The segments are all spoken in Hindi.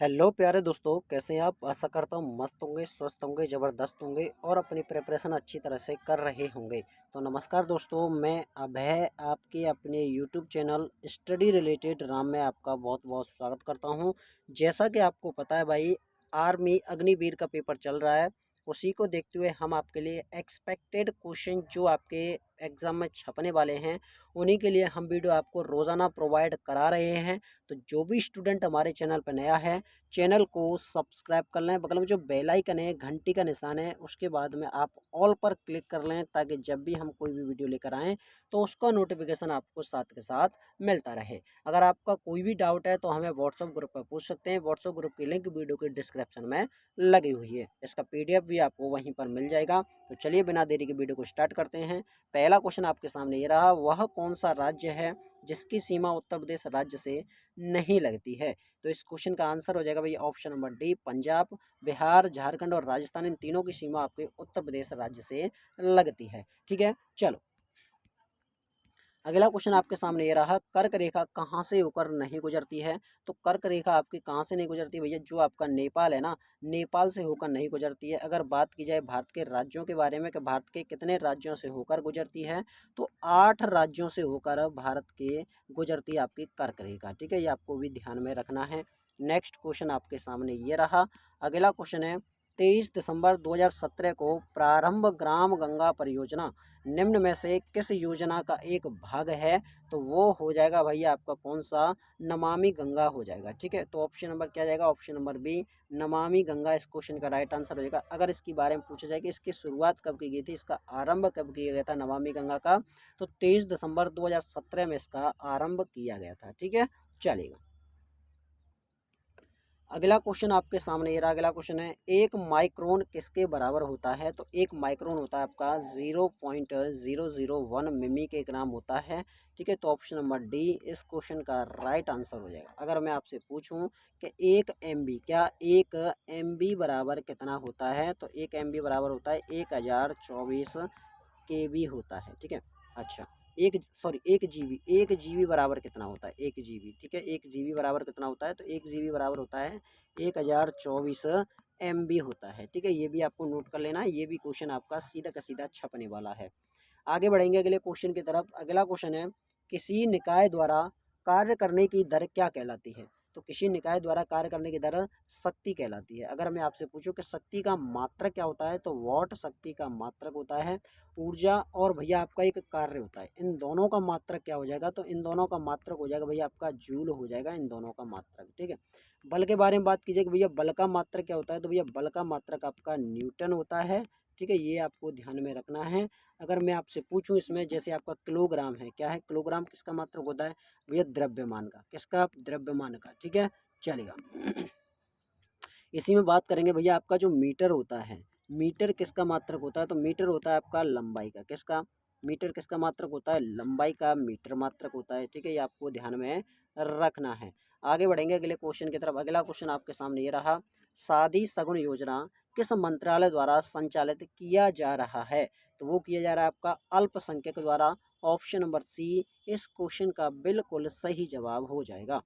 हेलो प्यारे दोस्तों, कैसे हैं आप। आशा करता हूँ मस्त होंगे, स्वस्थ होंगे, ज़बरदस्त होंगे और अपनी प्रिपरेशन अच्छी तरह से कर रहे होंगे। तो नमस्कार दोस्तों, मैं अभय आपके अपने YouTube channel study related Ram में आपका बहुत बहुत स्वागत करता हूँ। जैसा कि आपको पता है भाई, आर्मी अग्निवीर का पेपर चल रहा है। उसी को देखते हुए हम आपके लिए एक्सपेक्टेड क्वेश्चन जो आपके एग्ज़ाम में छपने वाले हैं, उन्हीं के लिए हम वीडियो आपको रोज़ाना प्रोवाइड करा रहे हैं। तो जो भी स्टूडेंट हमारे चैनल पर नया है, चैनल को सब्सक्राइब कर लें। बगल में जो बेल आइकन है, घंटी का निशान है, उसके बाद में आप ऑल पर क्लिक कर लें, ताकि जब भी हम कोई भी वीडियो लेकर आएँ तो उसका नोटिफिकेशन आपको साथ के साथ मिलता रहे। अगर आपका कोई भी डाउट है तो हमें व्हाट्सएप ग्रुप पर पूछ सकते हैं। व्हाट्सएप ग्रुप की लिंक वीडियो के डिस्क्रिप्शन में लगी हुई है। इसका पीडीएफ भी आपको वहीं पर मिल जाएगा। तो चलिए बिना देरी के वीडियो को स्टार्ट करते हैं। पहला क्वेश्चन आपके सामने ये रहा, वह कौन सा राज्य है जिसकी सीमा उत्तर प्रदेश राज्य से नहीं लगती है। तो इस क्वेश्चन का आंसर हो जाएगा भैया option number D, Punjab. Bihar, Jharkhand और राजस्थान, इन तीनों की सीमा आपके उत्तर प्रदेश राज्य से लगती है। ठीक है, चलो अगला क्वेश्चन आपके सामने ये रहा, कर्क रेखा कहाँ से होकर नहीं गुजरती है। तो कर्क रेखा आपकी कहाँ से नहीं गुजरती भैया, जो आपका नेपाल है ना, नेपाल से होकर नहीं गुजरती है। अगर बात की जाए भारत के राज्यों के बारे में कि भारत के कितने राज्यों से होकर गुजरती है, तो 8 राज्यों से होकर भारत के गुजरती है आपकी कर्क रेखा। ठीक है, ये आपको भी ध्यान में रखना है। नेक्स्ट क्वेश्चन आपके सामने ये रहा। अगला क्वेश्चन है, 23 दिसंबर 2017 को प्रारंभ ग्राम गंगा परियोजना निम्न में से किस योजना का एक भाग है। तो वो हो जाएगा भैया आपका कौन सा, नमामि गंगा हो जाएगा। ठीक है, तो ऑप्शन नंबर क्या जाएगा, option number B, Namami Ganga इस क्वेश्चन का राइट आंसर हो जाएगा। अगर इसके बारे में पूछा जाए कि इसकी शुरुआत कब की गई थी, इसका आरंभ कब किया गया था नमामि गंगा का, तो 23 दिसंबर 2017 में इसका आरंभ किया गया था। ठीक है, चलेगा। अगला क्वेश्चन आपके सामने ये रहा। अगला क्वेश्चन है, एक माइक्रोन किसके बराबर होता है। तो एक माइक्रोन होता है आपका 0.001 मिमी के ग्राम होता है। ठीक है, तो ऑप्शन नंबर डी इस क्वेश्चन का राइट आंसर हो जाएगा। अगर मैं आपसे पूछूं कि एक एमबी, क्या एक एमबी बराबर कितना होता है, तो एक एमबी बराबर होता है 1024 केबी होता है। ठीक है, अच्छा एक जीबी, एक जीबी बराबर कितना होता है, एक जीबी। ठीक है, एक जीबी बराबर कितना होता है, तो एक जीबी बराबर होता है 1024 एमबी होता है। ठीक है, ये भी आपको नोट कर लेना है। ये भी क्वेश्चन आपका सीधा का सीधा छपने वाला है। आगे बढ़ेंगे अगले क्वेश्चन की तरफ। अगला क्वेश्चन है, किसी निकाय द्वारा कार्य करने की दर क्या कहलाती है। तो किसी निकाय द्वारा कार्य करने की दर शक्ति कहलाती है। अगर मैं आपसे पूछूं कि शक्ति का मात्रक क्या होता है, तो वॉट शक्ति का मात्रक होता है। ऊर्जा और भैया आपका एक कार्य होता है, इन दोनों का मात्रक क्या हो जाएगा, तो इन दोनों का मात्रक हो जाएगा भैया आपका जूल हो जाएगा, इन दोनों का मात्रक। ठीक है, बल के बारे में बात कीजिए कि भैया बल का मात्रक क्या होता है, तो भैया बल का मात्रक आपका न्यूटन होता है। ठीक है, ये आपको ध्यान में रखना है। अगर मैं आपसे पूछूं इसमें, जैसे आपका किलोग्राम है, क्या है किलोग्राम, किसका मात्रक होता है भैया, द्रव्यमान का। किसका, द्रव्यमान का। ठीक है, चलेगा। इसी में बात करेंगे भैया, आपका जो मीटर होता है, मीटर किसका मात्रक होता है, तो मीटर होता है आपका लंबाई का। किसका, मीटर किसका मात्रक होता है, लंबाई का मीटर मात्रक होता है। ठीक है, ये आपको ध्यान में रखना है। आगे बढ़ेंगे अगले क्वेश्चन की तरफ। अगला क्वेश्चन आपके सामने ये रहा, शादी सगुन योजना किस मंत्रालय द्वारा संचालित किया जा रहा है। तो वो किया जा रहा है आपका अल्पसंख्यक द्वारा। ऑप्शन नंबर सी इस क्वेश्चन का बिल्कुल सही जवाब हो जाएगा।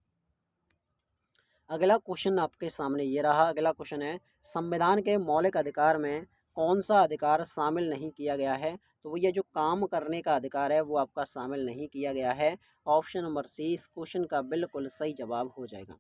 अगला क्वेश्चन आपके सामने ये रहा। अगला क्वेश्चन है, संविधान के मौलिक अधिकार में कौन सा अधिकार शामिल नहीं किया गया है। तो वो ये जो काम करने का अधिकार है, वो आपका शामिल नहीं किया गया है। ऑप्शन नंबर सी इस क्वेश्चन का बिल्कुल सही जवाब हो जाएगा।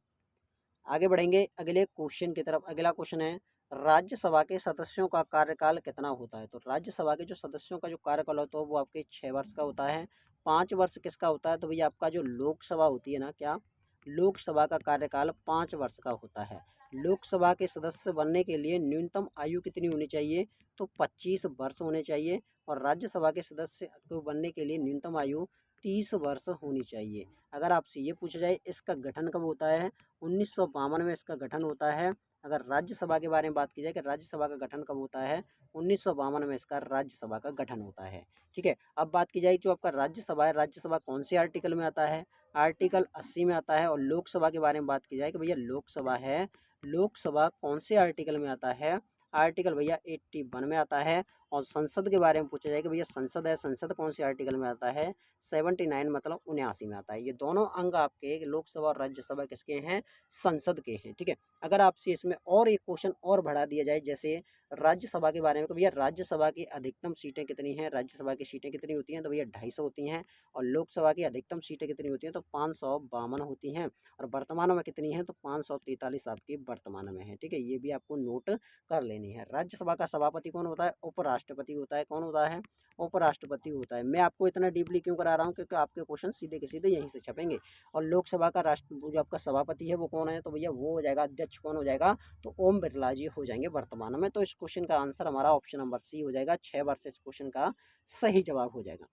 आगे बढ़ेंगे अगले क्वेश्चन की तरफ। अगला क्वेश्चन है, राज्यसभा के सदस्यों का कार्यकाल कितना होता है। तो राज्यसभा के जो सदस्यों का जो कार्यकाल होता है, वो आपके 6 वर्ष का होता है। 5 वर्ष किसका होता है, तो भैया आपका जो लोकसभा होती है ना, क्या लोकसभा का कार्यकाल 5 वर्ष का होता है। लोकसभा के सदस्य बनने के लिए न्यूनतम आयु कितनी होनी चाहिए, तो 25 वर्ष होने चाहिए। और राज्यसभा के सदस्य को बनने के लिए न्यूनतम आयु 30 वर्ष होनी चाहिए। अगर आपसे ये पूछा जाए इसका गठन कब होता है, 1952 में इसका गठन होता है। अगर राज्यसभा के बारे में बात की जाए कि राज्यसभा का गठन कब होता है, 1952 में इसका राज्यसभा का गठन होता है। ठीक है, अब बात की जाए जो आपका राज्यसभा है, राज्यसभा कौन से आर्टिकल में आता है, आर्टिकल 80 में आता है। और लोकसभा के बारे में बात की जाए कि भैया लोकसभा है, लोकसभा कौन से आर्टिकल में आता है, आर्टिकल भैया 81 में आता है। और संसद के बारे में पूछा जाएगा भैया संसद है, संसद कौन से आर्टिकल में आता है, 79 मतलब 79 में आता है। ये दोनों अंग आपके लोकसभा और राज्यसभा किसके हैं, संसद के हैं, ठीक है। अगर आपसे इसमें और एक क्वेश्चन और बढ़ा दिया जाए जैसे राज्यसभा के बारे में, तो भैया राज्यसभा की अधिकतम सीटें कितनी हैं, राज्यसभा की सीटें कितनी होती हैं, तो भैया 250 होती हैं। और लोकसभा की अधिकतम सीटें कितनी होती हैं, तो 552 होती हैं। और वर्तमान में कितनी है, तो 543 आपकी वर्तमान में है, ठीक है। ये भी आपको नोट कर लेनी है। राज्यसभा का सभापति कौन होता है, उपराष्ट्रपति होता है। कौन होता है, उपराष्ट्रपति होता है। मैं आपको इतना डीपली क्यों करा रहा हूँ, क्योंकि आपके क्वेश्चन सीधे के सीधे यहीं से छपेंगे। और लोकसभा का जो आपका सभापति है वो कौन है, तो भैया वो हो जाएगा, अध्यक्ष कौन हो जाएगा, तो ओम बिरला जी हो जाएंगे वर्तमान में। तो इस क्वेश्चन का आंसर हमारा ऑप्शन नंबर सी हो जाएगा। 6 बार से इस क्वेश्चन का सही जवाब हो जाएगा।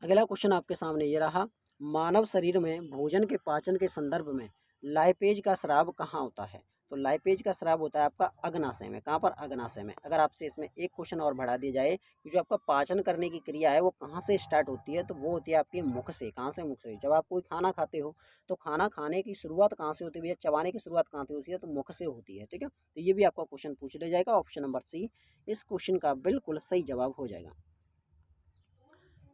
अगला क्वेश्चन आपके सामने ये रहा, मानव शरीर में भोजन के पाचन के संदर्भ में लाइपेज का स्राव कहाँ होता है, तो लाइपेज का स्राव होता है आपका अग्नाशय में। कहाँ पर, अग्नाशय में। अगर आपसे इसमें एक क्वेश्चन और बढ़ा दिया जाए कि जो आपका पाचन करने की क्रिया है वो कहाँ से स्टार्ट होती है, तो वो होती है आपकी मुख से। कहाँ से, मुख से। जब आप कोई खाना खाते हो तो खाना खाने की शुरुआत कहाँ से होती है भैया, चबाने की शुरुआत कहाँ से होती है, तो मुख से होती है, ठीक है। तो ये भी आपका क्वेश्चन पूछ लिया जाएगा। ऑप्शन नंबर सी इस क्वेश्चन का बिल्कुल सही जवाब हो जाएगा।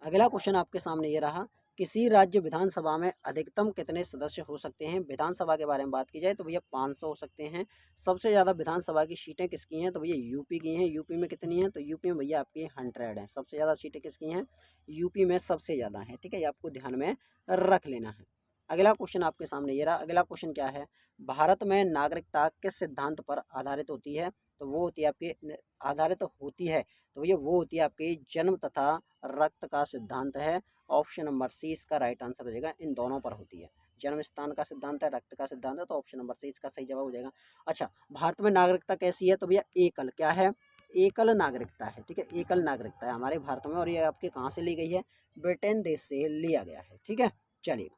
अगला क्वेश्चन आपके सामने ये रहा, किसी राज्य विधानसभा में अधिकतम कितने सदस्य हो सकते हैं। विधानसभा के बारे में बात की जाए तो भैया 500 हो सकते हैं। सबसे ज़्यादा विधानसभा की सीटें किसकी हैं, तो भैया यूपी की हैं। यूपी में कितनी हैं, तो यूपी में भैया आपकी 100 हैं। सबसे ज़्यादा सीटें किसकी हैं, यूपी में सबसे ज़्यादा हैं, ठीक है। ये आपको ध्यान में रख लेना है। अगला क्वेश्चन आपके सामने ये रहा। अगला क्वेश्चन क्या है, भारत में नागरिकता किस सिद्धांत पर आधारित होती है, तो वो होती है आपकी आधारित होती है, तो भैया वो होती है आपकी जन्म तथा रक्त का सिद्धांत है। ऑप्शन नंबर सी इसका राइट आंसर हो जाएगा। इन दोनों पर होती है, जन्म स्थान का सिद्धांत है, रक्त का सिद्धांत है, तो ऑप्शन नंबर सी इसका सही जवाब हो जाएगा। अच्छा, भारत में नागरिकता कैसी है, तो भैया एकल, क्या है, एकल नागरिकता है, ठीक है। एकल नागरिकता है हमारे भारत में। और ये आपके कहाँ से ली गई है, ब्रिटेन देश से लिया गया है, ठीक है। चलिए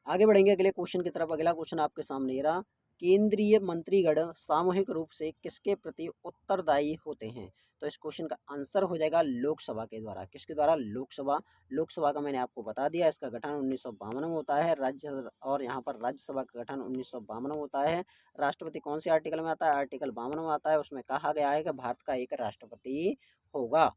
आगे बढ़ेंगे अगले क्वेश्चन की तरफ। अगला क्वेश्चन आपके सामने ये रहा, केंद्रीय मंत्रीगण सामूहिक रूप से किसके प्रति उत्तरदायी होते हैं, तो इस क्वेश्चन का आंसर हो जाएगा लोकसभा के द्वारा। किसके द्वारा, लोकसभा। लोकसभा का मैंने आपको बता दिया, इसका गठन 1952 में होता है। राज्य और यहाँ पर राज्यसभा का गठन 1952 में होता है। राष्ट्रपति कौन से आर्टिकल में आता है, आर्टिकल 52 में आता है। उसमें कहा गया है कि भारत का एक राष्ट्रपति होगा,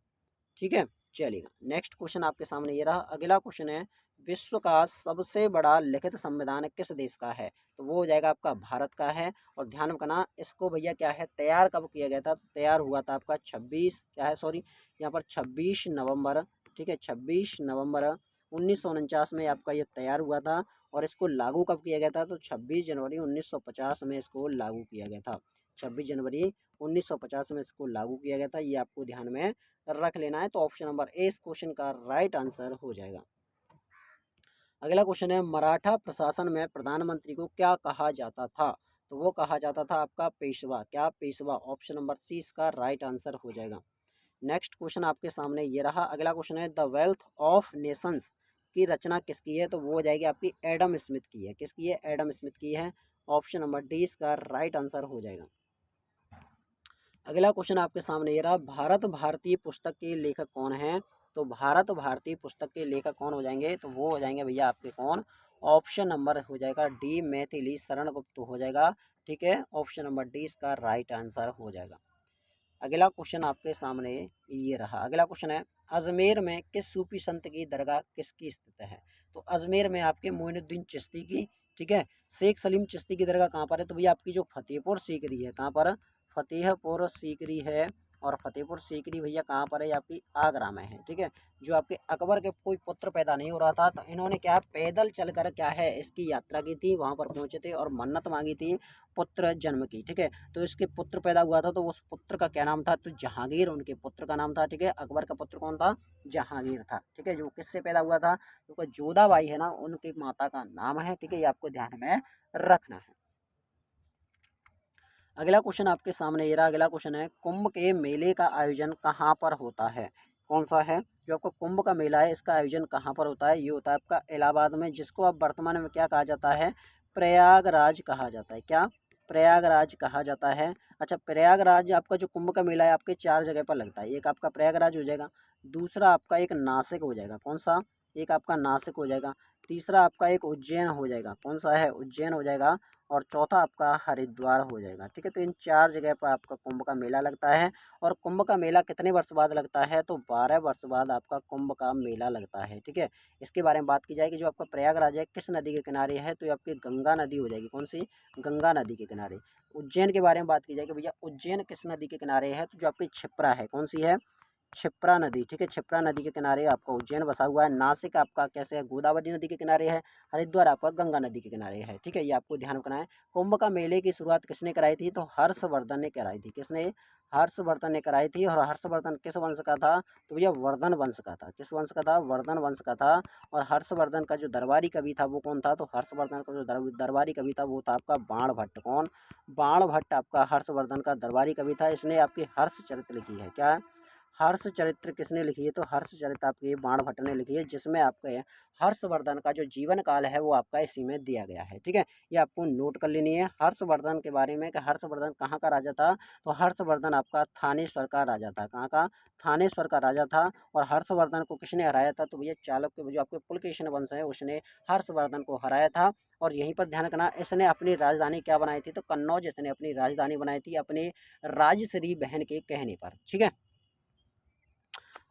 ठीक है। चलिएगा नेक्स्ट क्वेश्चन आपके सामने ये रहा। अगला क्वेश्चन है, विश्व का सबसे बड़ा लिखित संविधान किस देश का है, तो वो हो जाएगा आपका भारत का है। और ध्यान रखना इसको भैया क्या है, तैयार कब किया गया था, तो तैयार हुआ था आपका 26 क्या है सॉरी यहाँ पर 26 नवंबर, ठीक है। 26 नवंबर 1949 में आपका ये तैयार हुआ था। और इसको लागू कब किया गया था, तो 26 जनवरी 1950 में इसको लागू किया गया था। 26 जनवरी 1950 में इसको लागू किया गया था। ये आपको ध्यान में रख लेना है। तो ऑप्शन नंबर ए इस क्वेश्चन का राइट आंसर हो जाएगा। अगला क्वेश्चन है, मराठा प्रशासन में प्रधानमंत्री को क्या कहा जाता था, तो वो कहा जाता था आपका पेशवा। क्या, पेशवा। ऑप्शन नंबर सी इसका राइट आंसर हो जाएगा। नेक्स्ट क्वेश्चन आपके सामने ये रहा। अगला क्वेश्चन है, द वेल्थ ऑफ नेशंस की रचना किसकी है, तो वो हो जाएगी आपकी एडम स्मिथ की है। किसकी है, एडम स्मिथ की है। ऑप्शन नंबर डी इसका राइट आंसर हो जाएगा। अगला क्वेश्चन आपके सामने ये रहा, भारत भारती पुस्तक के लेखक कौन हैं, तो भारत भारती पुस्तक के लेखक कौन हो जाएंगे, तो वो हो जाएंगे भैया आपके कौन, ऑप्शन नंबर हो जाएगा डी मैथिली शरण गुप्त हो जाएगा, ठीक है। ऑप्शन नंबर डी इसका राइट आंसर हो जाएगा। अगला क्वेश्चन आपके सामने ये रहा। अगला क्वेश्चन है, अजमेर में किस सूफी संत की दरगाह किसकी स्थित है, तो अजमेर में आपके मोइनुद्दीन चिश्ती की, ठीक है। शेख सलीम चिश्ती की दरगाह कहाँ पर है, तो भैया आपकी जो फतेहपुर सीकरी है, कहाँ पर, फतेहपुर सीकरी है। और फतेहपुर सीकरी भैया कहाँ पर है, ये आपकी आगरा में है, ठीक है। जो आपके अकबर के कोई पुत्र पैदा नहीं हो रहा था, तो इन्होंने क्या पैदल चलकर क्या है इसकी यात्रा की थी, वहाँ पर पहुँचे थे और मन्नत मांगी थी पुत्र जन्म की, ठीक है। तो इसके पुत्र पैदा हुआ था, तो उस पुत्र का क्या नाम था, तो जहांगीर उनके पुत्र का नाम था, ठीक है। अकबर का पुत्र कौन था, जहांगीर था, ठीक है। जो किससे पैदा हुआ था, तो जोधाबाई है ना, उनकी माता का नाम है, ठीक है। ये आपको ध्यान में रखना है। अगला क्वेश्चन आपके सामने ये रहा। अगला क्वेश्चन है, कुंभ के मेले का आयोजन कहाँ पर होता है, कौन सा है, जो आपका कुंभ का मेला है इसका आयोजन कहाँ पर होता है, ये होता है आपका इलाहाबाद में, जिसको अब वर्तमान में क्या कहा जाता है, प्रयागराज कहा जाता है। क्या, प्रयागराज कहा जाता है। अच्छा, प्रयागराज आपका जो कुंभ का मेला है आपके 4 जगह पर लगता है। एक आपका प्रयागराज हो जाएगा, दूसरा आपका एक नासिक हो जाएगा, कौन सा, एक आपका नासिक हो जाएगा, तीसरा आपका एक उज्जैन हो जाएगा, कौन सा है, उज्जैन हो जाएगा, और चौथा आपका हरिद्वार हो जाएगा। ठीक है, तो इन 4 जगह पर आपका कुंभ का मेला लगता है। और कुंभ का मेला कितने वर्ष बाद लगता है, तो 12 वर्ष बाद आपका कुंभ का मेला लगता है। ठीक है, इसके बारे में बात की जाएगी। जो आपका प्रयागराज है किस नदी के किनारे है, तो ये आपकी गंगा नदी हो जाएगी, कौन सी, गंगा नदी के किनारे। उज्जैन के बारे में बात की जाएगी, भैया उज्जैन किस नदी के किनारे है, तो जो आपकी क्षिप्रा है, कौन सी है, क्षिप्रा नदी। ठीक है, क्षिप्रा नदी के किनारे आपका उज्जैन बसा हुआ है। नासिक आपका कैसे है, गोदावरी नदी के किनारे है। हरिद्वार आपका गंगा नदी के किनारे है। ठीक है, ये आपको ध्यान रखना है। कुंभ का मेले की शुरुआत किसने कराई थी, तो हर्षवर्धन ने कराई थी। किसने, हर्षवर्धन ने कराई थी। और हर्षवर्धन किस वंश का था, तो भैया वर्धन वंश का था। किस वंश का था, वर्धन वंश का था। और हर्षवर्धन का जो दरबारी कवि था वो कौन था, तो हर्षवर्धन का जो दरबारी कवि था वो था आपका बाण भट्ट। कौन, बाण भट्ट आपका हर्षवर्धन का दरबारी कवि था। इसने आपकी हर्ष चरित्र लिखी है। क्या, हर्ष चरित्र किसने लिखी है, तो हर्ष चरित्र आपके बाण भट्ट ने लिखी है, जिसमें आपके हर्षवर्धन का जो जीवन काल है वो आपका इसी में दिया गया है। ठीक है, ये आपको नोट कर लेनी है हर्षवर्धन के बारे में कि हर्षवर्धन कहाँ का राजा था, तो हर्षवर्धन आपका थानेश्वर का राजा था। कहाँ का, थानेश्वर का राजा था। और हर्षवर्धन को किसने हराया था, तो भैया चालुक्य जो आपके पुलकेशिन वंश है उसने हर्षवर्धन को हराया था। और यहीं पर ध्यान रखना, इसने अपनी राजधानी क्या बनाई थी, तो कन्नौज इसने अपनी राजधानी बनाई थी अपने राजश्री बहन के कहने पर। ठीक है,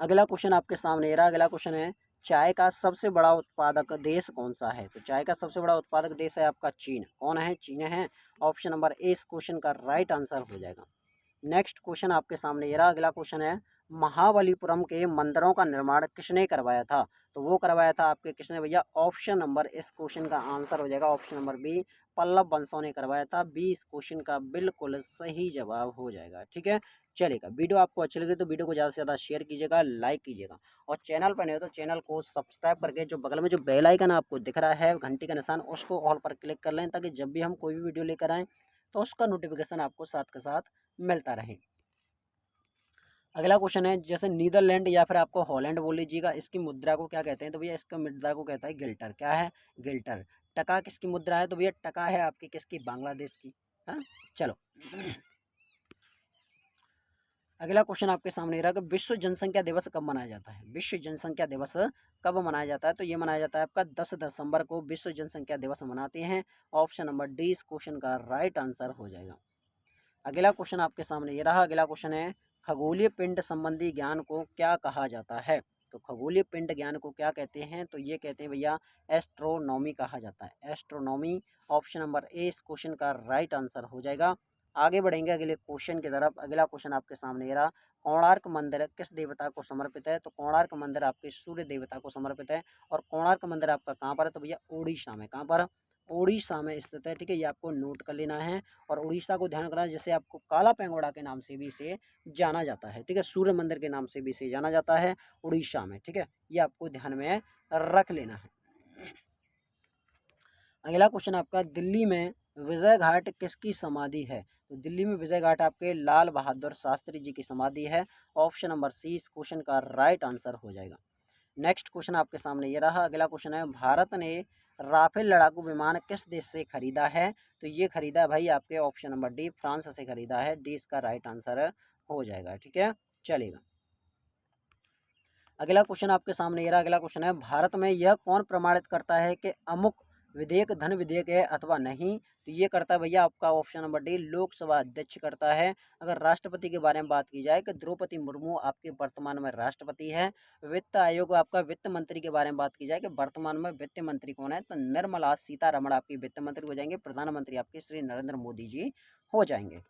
अगला क्वेश्चन आपके सामने रहा। अगला क्वेश्चन है, चाय का सबसे बड़ा उत्पादक देश कौन सा है, तो चाय का सबसे बड़ा उत्पादक देश है आपका चीन। कौन है, चीन है। ऑप्शन नंबर ए इस क्वेश्चन का राइट आंसर हो जाएगा। नेक्स्ट क्वेश्चन आपके सामने ये रहा। अगला क्वेश्चन है, महाबलीपुरम के मंदिरों का निर्माण किसने करवाया था, तो वो करवाया था आपके किसने भैया, ऑप्शन नंबर इस क्वेश्चन का आंसर हो जाएगा ऑप्शन नंबर बी, पल्लव वंशों ने करवाया था। बी इस क्वेश्चन का बिल्कुल सही जवाब हो जाएगा। ठीक है, चलेगा। वीडियो आपको अच्छी लगी तो वीडियो को ज़्यादा से ज़्यादा शेयर कीजिएगा, लाइक कीजिएगा। और चैनल पर नहीं हो तो चैनल को सब्सक्राइब करके जो बगल में जो बेल आइकन आपको दिख रहा है घंटी का निशान, उसको ऑल पर क्लिक कर लें, ताकि जब भी हम कोई भी वीडियो लेकर आएँ तो उसका नोटिफिकेशन आपको साथ के साथ मिलता रहे। अगला क्वेश्चन है, जैसे नीदरलैंड या फिर आपको हॉलैंड बोल लीजिएगा, इसकी मुद्रा को क्या कहते हैं, तो भैया इसका मुद्रा को कहता है गिल्टर। क्या है, गिल्टर। टका किसकी मुद्रा है, तो भैया टका है आपकी किसकी, बांग्लादेश की। हाँ, चलो। अगला क्वेश्चन आपके सामने रहा कि विश्व जनसंख्या दिवस कब मनाया जाता है, विश्व जनसंख्या दिवस कब मनाया जाता है, तो ये मनाया जाता है आपका 10 दिसंबर को विश्व जनसंख्या दिवस मनाते हैं। ऑप्शन नंबर डी इस क्वेश्चन का राइट आंसर हो जाएगा। अगला क्वेश्चन आपके सामने ये रहा। अगला क्वेश्चन है, खगोलीय पिंड संबंधी ज्ञान को क्या कहा जाता है, तो खगोलीय पिंड ज्ञान को क्या कहते हैं, तो ये कहते हैं भैया एस्ट्रोनॉमी कहा जाता है, एस्ट्रोनॉमी। ऑप्शन नंबर ए इस क्वेश्चन का राइट आंसर हो जाएगा। आगे बढ़ेंगे अगले क्वेश्चन की तरफ। अगला क्वेश्चन आपके सामने ये रहा, कोणार्क मंदिर किस देवता को समर्पित है, तो कोणार्क मंदिर आपके सूर्य देवता को समर्पित है। और कोणार्क मंदिर आपका कहाँ पर है, तो भैया उड़ीसा में। कहाँ पर, उड़ीसा में स्थित है। ठीक है, ये आपको नोट कर लेना है। और उड़ीसा को ध्यान रखना है, जैसे आपको काला पेंगोड़ा के नाम से भी इसे जाना जाता है। ठीक है, सूर्य मंदिर के नाम से भी इसे जाना जाता है उड़ीसा में। ठीक है, ये आपको ध्यान में रख लेना है। अगला क्वेश्चन आपका, दिल्ली में विजय घाट किसकी समाधि है, तो दिल्ली में विजय घाट आपके लाल बहादुर शास्त्री जी की समाधि है। ऑप्शन नंबर सी इस क्वेश्चन का राइट आंसर हो जाएगा। नेक्स्ट क्वेश्चन आपके सामने ये रहा। अगला क्वेश्चन है, भारत ने राफेल लड़ाकू विमान किस देश से खरीदा है, तो ये खरीदा है भाई आपके ऑप्शन नंबर डी फ्रांस से खरीदा है। डी इसका राइट आंसर हो जाएगा। ठीक है, चलेगा। अगला क्वेश्चन आपके सामने ये रहा। अगला क्वेश्चन है, भारत में यह कौन प्रमाणित करता है कि अमुक विधेयक धन विधेयक है अथवा नहीं, तो ये करता है भैया आपका ऑप्शन नंबर डी लोकसभा अध्यक्ष करता है। अगर राष्ट्रपति के बारे में बात की जाए कि द्रौपदी मुर्मू आपके वर्तमान में राष्ट्रपति है। वित्त आयोग आपका वित्त मंत्री के बारे में बात की जाए कि वर्तमान में वित्त मंत्री कौन है, तो निर्मला सीतारमण आपकी वित्त मंत्री हो जाएंगे। प्रधानमंत्री आपके श्री नरेंद्र मोदी जी हो जाएंगे।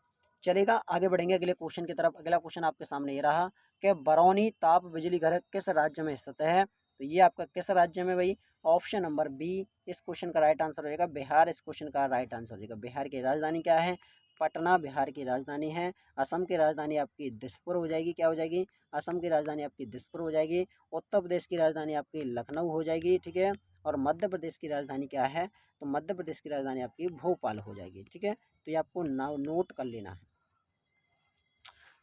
चलेगा, आगे बढ़ेंगे अगले क्वेश्चन की तरफ। अगला क्वेश्चन आपके सामने ये रहा कि बरौनी ताप बिजली घर किस राज्य में स्थित है, तो ये आपका किस राज्य में भाई, ऑप्शन नंबर बी इस क्वेश्चन का राइट आंसर हो जाएगा बिहार। इस क्वेश्चन का राइट आंसर हो जाएगा। बिहार की राजधानी क्या है, पटना बिहार की राजधानी है। असम की राजधानी आपकी दिसपुर हो जाएगी। क्या हो जाएगी, असम की राजधानी आपकी दिसपुर हो जाएगी। उत्तर प्रदेश की राजधानी आपकी लखनऊ हो जाएगी। ठीक है, और मध्य प्रदेश की राजधानी क्या है, तो मध्य प्रदेश की राजधानी आपकी भोपाल हो जाएगी। ठीक है, तो ये आपको नोट कर लेना है।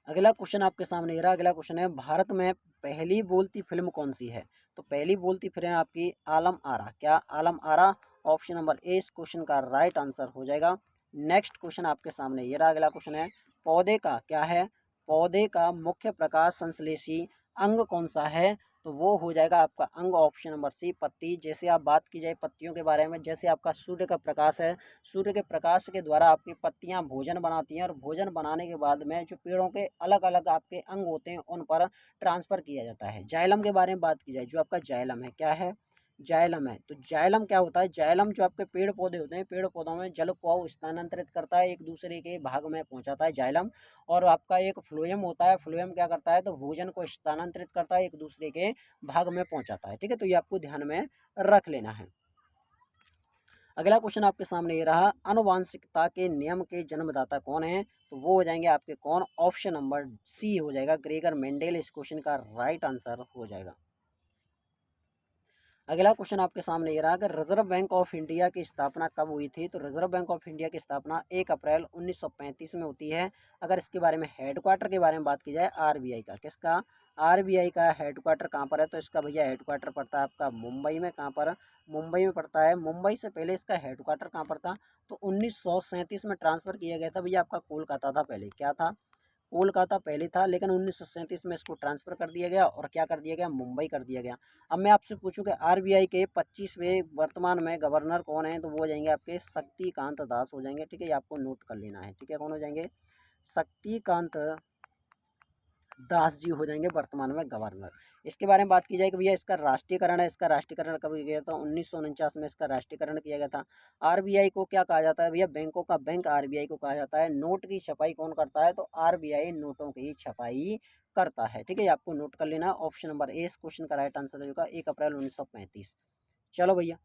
अगला क्वेश्चन आपके सामने ये रहा। अगला क्वेश्चन है, भारत में पहली बोलती फिल्म कौन सी है, तो पहली बोलती फिल्म आपकी आलम आरा। क्या, Alam Ara. Option number A इस क्वेश्चन का राइट आंसर हो जाएगा। नेक्स्ट क्वेश्चन आपके सामने ये रहा। अगला क्वेश्चन है, पौधे का क्या है, पौधे का मुख्य प्रकाश संश्लेषी अंग कौन सा है, तो वो हो जाएगा आपका अंग ऑप्शन नंबर सी पत्ती। जैसे आप बात की जाए पत्तियों के बारे में, जैसे आपका सूर्य का प्रकाश है, सूर्य के प्रकाश के द्वारा आपकी पत्तियां भोजन बनाती हैं और भोजन बनाने के बाद में जो पेड़ों के अलग अलग आपके अंग होते हैं उन पर ट्रांसफ़र किया जाता है। जाइलम के बारे में बात की जाए, जो आपका जाइलम है, क्या है, जाइलम है। तो जाइलम क्या होता है, जाइलम जो आपके पेड़ पौधे होते हैं, पेड़ पौधों में जल को स्थानांतरित करता है, एक दूसरे के भाग में पहुंचाता है जाइलम। और आपका एक फ्लोएम होता है, फ्लोएम क्या करता है, तो भोजन को स्थानांतरित करता है, एक दूसरे के भाग में पहुंचाता है। ठीक है, तो ये आपको ध्यान में रख लेना है। अगला क्वेश्चन आपके सामने ये रहा, आनुवांशिकता के नियम के जन्मदाता कौन है, तो वो हो जाएंगे आपके कौन, ऑप्शन नंबर सी हो जाएगा, ग्रेगर मेंडेल। इस क्वेश्चन का राइट आंसर हो जाएगा। अगला क्वेश्चन आपके सामने ये रहा कि रिजर्व बैंक ऑफ इंडिया की स्थापना कब हुई थी, तो रिजर्व बैंक ऑफ इंडिया की स्थापना 1 अप्रैल 1935 में होती है। अगर इसके बारे में हेडक्वार्टर के बारे में बात की जाए, आरबीआई का, किसका, आरबीआई का हेडक्वार्टर कहाँ पर है, तो इसका भैया हेडक्वार्टर पड़ता है आपका मुंबई में। कहाँ पर, मुंबई में पड़ता है। मुंबई से पहले इसका हेडक्वार्टर कहाँ पर था, तो 1937 में ट्रांसफ़र किया गया था भैया आपका कोलकाता था पहले, क्या था, कोलकाता पहले था, लेकिन 1937 में इसको ट्रांसफ़र कर दिया गया और क्या कर दिया गया, मुंबई कर दिया गया। अब मैं आपसे पूछूं कि आरबीआई के 25वें वर्तमान में गवर्नर कौन है, तो वो हो जाएंगे आपके शक्तिकांत दास हो जाएंगे। ठीक है, ये आपको नोट कर लेना है। ठीक है, कौन हो जाएंगे, शक्तिकांत दास जी हो जाएंगे वर्तमान में गवर्नर। इसके बारे में बात की जाए कि भैया इसका राष्ट्रीयकरण है, इसका राष्ट्रीयकरण कब किया गया था, 1949 में इसका राष्ट्रीयकरण किया गया था। आरबीआई को क्या कहा जाता है भैया, बैंकों का बैंक आरबीआई को कहा जाता है। नोट की छपाई कौन करता है, तो आरबीआई नोटों की छपाई करता है। ठीक है, ये आपको नोट कर लेना। ऑप्शन नंबर ए इस क्वेश्चन का राइट आंसर होगा, 1 अप्रैल 1935। चलो भैया,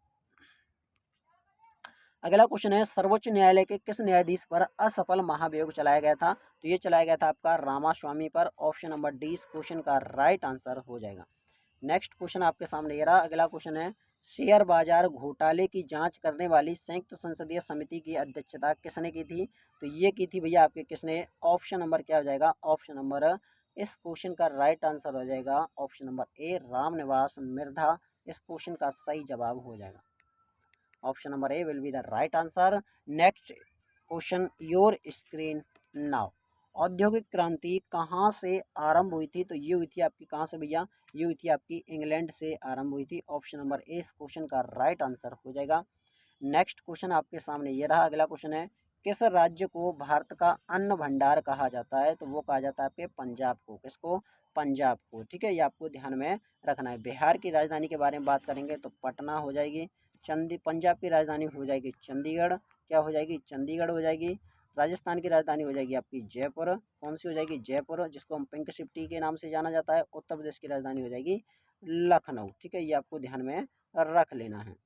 अगला क्वेश्चन है, सर्वोच्च न्यायालय के किस न्यायाधीश पर असफल महाभियोग चलाया गया था, तो ये चलाया गया था आपका रामास्वामी पर। ऑप्शन नंबर डी इस क्वेश्चन का राइट आंसर हो जाएगा। नेक्स्ट क्वेश्चन आपके सामने ये रहा। अगला क्वेश्चन है, शेयर बाजार घोटाले की जांच करने वाली संयुक्त संसदीय समिति की अध्यक्षता किसने की थी, तो ये की थी भैया आपके किसने, ऑप्शन नंबर क्या हो जाएगा, ऑप्शन नंबर, इस क्वेश्चन का राइट आंसर हो जाएगा option number A Ramniwas Mirdha. इस क्वेश्चन का सही जवाब हो जाएगा, option number A will be the right answer. Next question your screen now. औद्योगिक क्रांति कहाँ से आरंभ हुई थी, तो ये हुई थी आपकी कहाँ से भैया, ये हुई थी आपकी इंग्लैंड से आरंभ हुई थी। ऑप्शन नंबर ए इस क्वेश्चन का राइट आंसर हो जाएगा। नेक्स्ट क्वेश्चन आपके सामने ये रहा। अगला क्वेश्चन है, किस राज्य को भारत का अन्न भंडार कहा जाता है, तो वो कहा जाता है आपके पंजाब को, किसको, पंजाब को। ठीक है, ये आपको ध्यान में रखना है। बिहार की राजधानी के बारे में बात करेंगे तो पटना हो जाएगी। पंजाब की राजधानी हो जाएगी चंडीगढ़, क्या हो जाएगी, चंडीगढ़ हो जाएगी। राजस्थान की राजधानी हो जाएगी आपकी जयपुर, कौन सी हो जाएगी, जयपुर, जिसको हम पिंक सिटी के नाम से जाना जाता है। उत्तर प्रदेश की राजधानी हो जाएगी लखनऊ। ठीक है, ये आपको ध्यान में रख लेना है।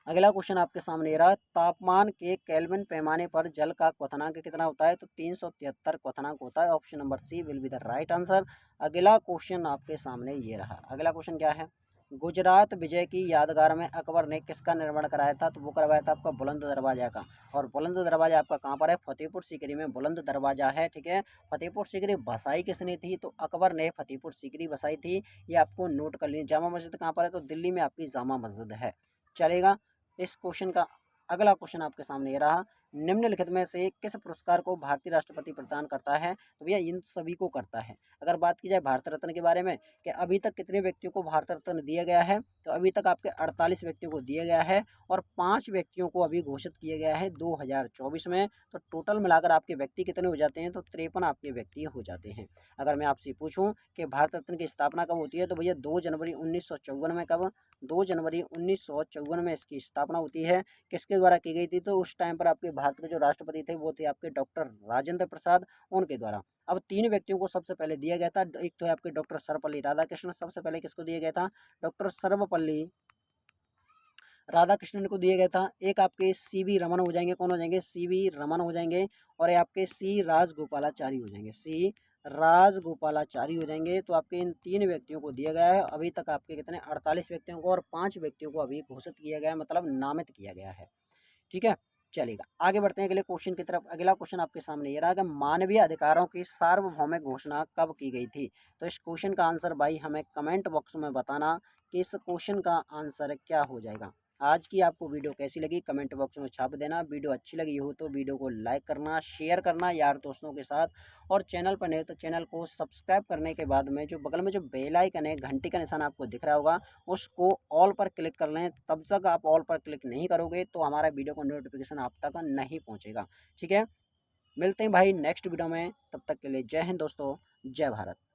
अगला क्वेश्चन आपके सामने ये रहा, तापमान के केल्विन पैमाने पर जल का क्वथनांक कितना होता है, तो 373 क्वथनांक होता है। Option number C will be the right answer. अगला क्वेश्चन आपके सामने ये रहा। अगला क्वेश्चन क्या है, गुजरात विजय की यादगार में अकबर ने किसका निर्माण कराया था, तो वो करवाया था आपका बुलंद दरवाजा का। और बुलंद दरवाजा आपका कहाँ पर है, फतेहपुर सीकरी में बुलंद दरवाजा है। ठीक है, फतेहपुर सीकरी बसाई किसने थी, तो अकबर ने फतेहपुर सीकरी बसाई थी। ये आपको नोट कर लीजिए। जामा मस्जिद कहाँ पर है, तो दिल्ली में आपकी जामा मस्जिद है। चलेगा, इस क्वेश्चन का अगला क्वेश्चन आपके सामने ये रहा, निम्नलिखित में से किस पुरस्कार को भारतीय राष्ट्रपति प्रदान करता है, तो भैया इन सभी को करता है। अगर बात की जाए भारत रत्न के बारे में कि अभी तक कितने व्यक्तियों को भारत रत्न दिया गया है, तो अभी तक आपके 48 व्यक्तियों को दिया गया है और 5 व्यक्तियों को अभी घोषित किया गया है 2024 में। तो टोटल मिलाकर आपके व्यक्ति कितने हो जाते हैं, तो 53 आपके व्यक्ति हो जाते हैं। अगर मैं आपसे पूछूं कि भारत रत्न की स्थापना कब होती है, तो भैया 2 जनवरी 1954 में, कब, 2 जनवरी 1954 में इसकी स्थापना होती है। किसके द्वारा की गई थी, तो उस टाइम पर आपके भारत के जो राष्ट्रपति थे वो थे आपके डॉक्टर राजेंद्र प्रसाद, उनके द्वारा। अब 3 व्यक्तियों को सबसे पहले दिया गया था। एक तो है आपके डॉक्टर सर्वपल्ली राधाकृष्णन, सबसे पहले किसको दिया गया था, डॉक्टर सर्वपल्ली राधाकृष्णन को दिया गया था। एक आपके सीवी रमन हो जाएंगे, कौन हो जाएंगे, सीवी रमन हो जाएंगे। और ये आपके सी राजगोपालाचारी हो जाएंगे, सी राजगोपालाचारी हो जाएंगे। तो आपके इन 3 व्यक्तियों को दिया गया है। अभी तक आपके कितने, 48 व्यक्तियों को, और 5 व्यक्तियों को अभी घोषित किया गया है, मतलब नामित किया गया है। ठीक है, चलेगा, आगे बढ़ते हैं अगले क्वेश्चन की तरफ। अगला क्वेश्चन आपके सामने ये रहा कि मानवीय अधिकारों की सार्वभौमिक घोषणा कब की गई थी, तो इस क्वेश्चन का आंसर भाई हमें कमेंट बॉक्स में बताना कि इस क्वेश्चन का आंसर क्या हो जाएगा। आज की आपको वीडियो कैसी लगी कमेंट बॉक्स में छाप देना। वीडियो अच्छी लगी हो तो वीडियो को लाइक करना, शेयर करना यार दोस्तों के साथ, और चैनल पर नहीं तो चैनल को सब्सक्राइब करने के बाद में जो बगल में जो बेल आइकन है, घंटी का निशान आपको दिख रहा होगा, उसको ऑल पर क्लिक कर लें। तब तक आप ऑल पर क्लिक नहीं करोगे तो हमारा वीडियो का नोटिफिकेशन आप तक नहीं पहुँचेगा। ठीक है, मिलते हैं भाई नेक्स्ट वीडियो में, तब तक के लिए जय हिंद दोस्तों, जय भारत।